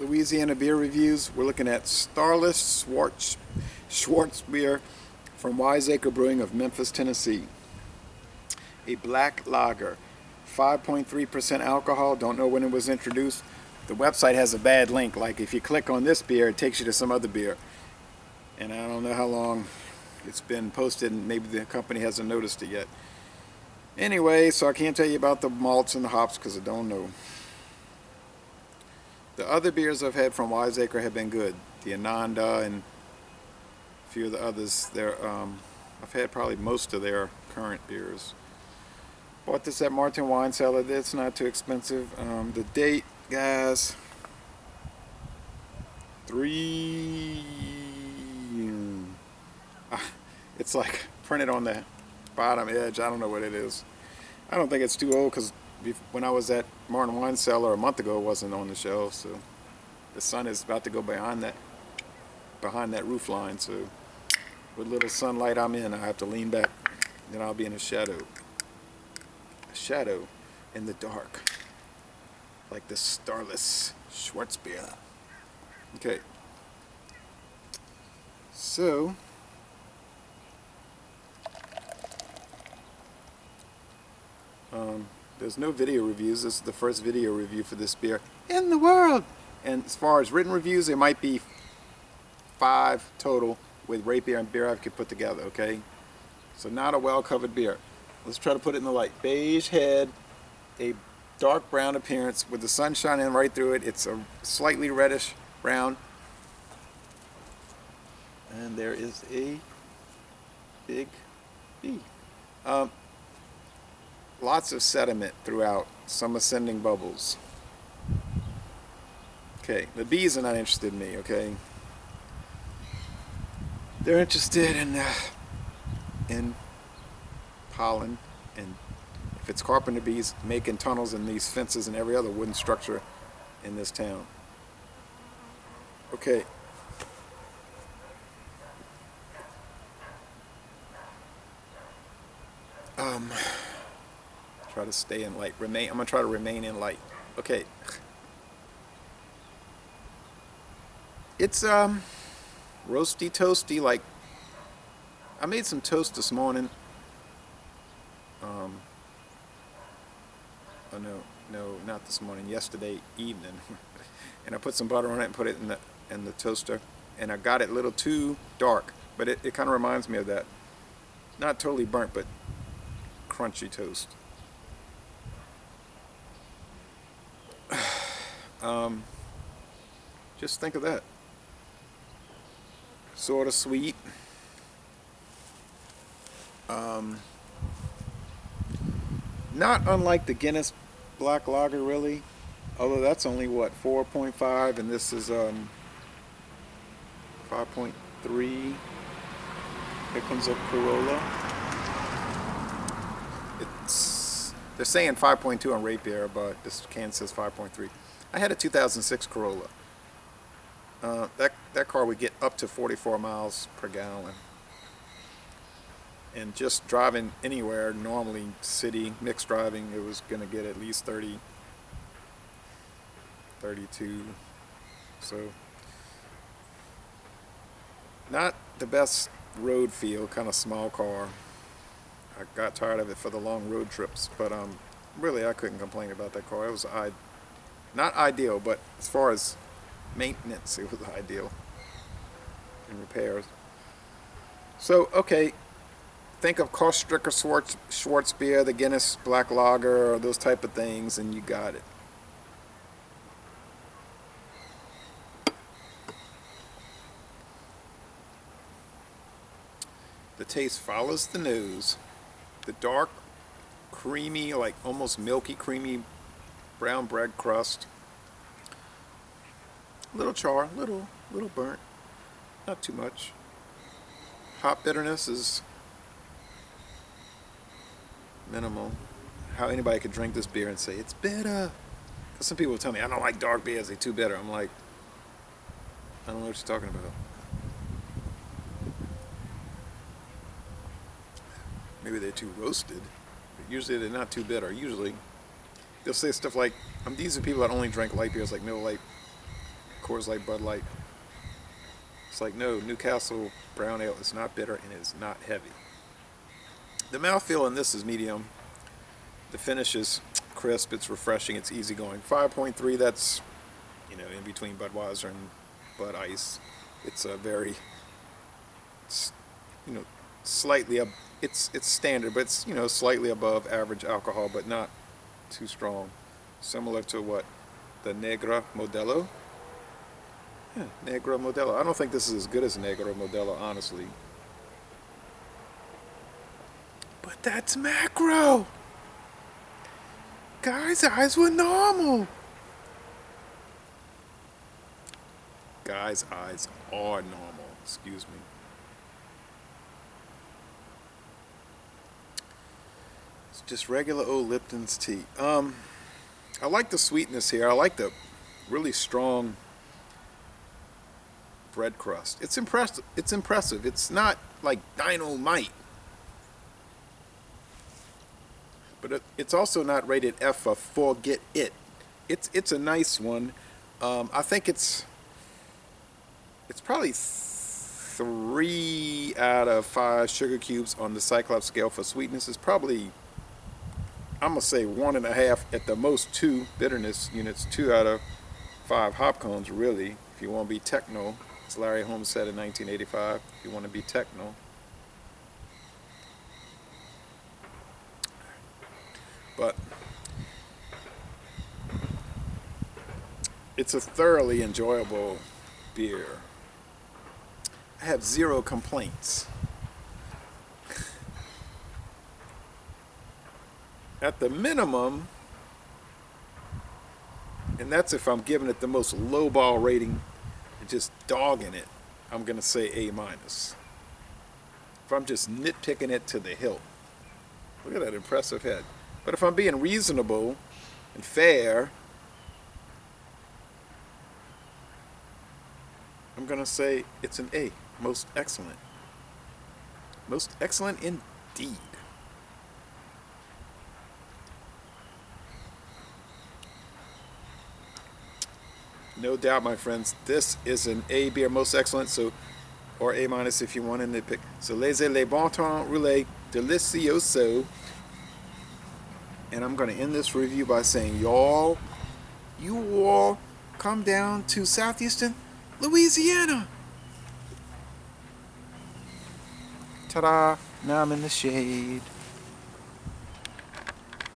Louisiana beer reviews. We're looking at Starless Schwartz beer from Wiseacre Brewing of Memphis, Tennessee. A black lager, 5.3% alcohol. Don't know when it was introduced. The website has a bad link. Like if you click on this beer, it takes you to some other beer. And I don't know how long it's been posted, and maybe the company hasn't noticed it yet. Anyway, so I can't tell you about the malts and the hops because I don't know. The other beers I've had from Wiseacre have been good. The Ananda and a few of the others. I've had probably most of their current beers. Bought this at Martin Wine Cellar. It's not too expensive. The date, guys, it's like printed on the bottom edge. I don't know what it is. I don't think it's too old because when I was at Martin Wine Cellar a month ago, it wasn't on the shelf. So the sun is about to go behind that roof line. So with little sunlight I'm in, I have to lean back. Then I'll be in a shadow. A shadow in the dark, like the Starless Schwartz beer. Okay. So there's no video reviews. This is the first video review for this beer in the world. And as far as written reviews, there might be 5 total with Rate Beer and Beer Advocate put together, okay? So not a well-covered beer. Let's try to put it in the light. Beige head, a dark brown appearance with the sun shining right through it. It's a slightly reddish brown. And there is a big B. Lots of sediment throughout, some ascending bubbles. Okay, the bees are not interested in me, okay? They're interested in pollen, and if it's carpenter bees, making tunnels in these fences and every other wooden structure in this town. Okay. Try to stay in light. I'm gonna try to remain in light. Okay. It's roasty, toasty. Like I made some toast this morning. Oh no, not this morning. Yesterday evening, and I put some butter on it and put it in the toaster, and I got it a little too dark, but it kind of reminds me of that. Not totally burnt, but crunchy toast. Just think of that. Sort of sweet. Not unlike the Guinness Black Lager, really. Although that's only what, 4.5, and this is 5.3. Here comes a Corolla. They're saying 5.2 on Rate Beer, but this can says 5.3. I had a 2006 Corolla. That car would get up to 44 miles per gallon. And just driving anywhere, normally city, mixed driving, it was going to get at least 30, 32. So, not the best road feel, kind of small car. I got tired of it for the long road trips, but really I couldn't complain about that car. It was not ideal, but as far as maintenance, it was ideal, and repairs. So, okay, think of Kostricker Schwartz beer, the Guinness Black Lager, or those type of things, and you got it. The taste follows the nose. The dark, creamy, like almost milky, creamy brown bread crust. Little char, little burnt, not too much. Hop bitterness is minimal. How anybody could drink this beer and say it's bitter? Because some people tell me I don't like dark beers; they're too bitter. I'm like, I don't know what you're talking about. Maybe they're too roasted. But usually they're not too bitter. Usually they'll say stuff like, these are people that only drink light beers like Miller Lite. Coors Light, Bud Light. It's like, no, Newcastle Brown Ale is not bitter and is not heavy. The mouthfeel in this is medium. The finish is crisp, it's refreshing, it's easygoing. 5.3, that's, in between Budweiser and Bud Ice. It's a very, slightly up. It's standard, but it's slightly above average alcohol, but not too strong. Similar to what the Negra Modelo. Yeah, Negra Modelo. I don't think this is as good as Negra Modelo, honestly. But that's macro. Guys' eyes were normal. Guys' eyes are normal. Excuse me. It's just regular old Lipton's tea. I like the sweetness here. I like the really strong bread crust. It's impressive. It's impressive. It's not like dynamite. But it's also not rated F for forget it. It's a nice one. I think it's probably 3 out of 5 sugar cubes on the Cyclops scale for sweetness. It's probably, I'm gonna say 1.5 at the most 2 bitterness units. 2 out of 5 hop cones, really. If you want to be techno, as Larry Holmes said in 1985. If you want to be techno. But it's a thoroughly enjoyable beer. I have 0 complaints. At the minimum, and that's if I'm giving it the most lowball rating and just dogging it, I'm going to say A-. If I'm just nitpicking it to the hilt. Look at that impressive head. But if I'm being reasonable and fair, I'm going to say it's an A. Most excellent. Most excellent indeed. No doubt, my friends, this is an A beer, most excellent, so, or A- if you want to nitpick. So, laissez les bon temps rouler, delicioso. And I'm going to end this review by saying, you all come down to southeastern Louisiana. Ta-da! Now I'm in the shade.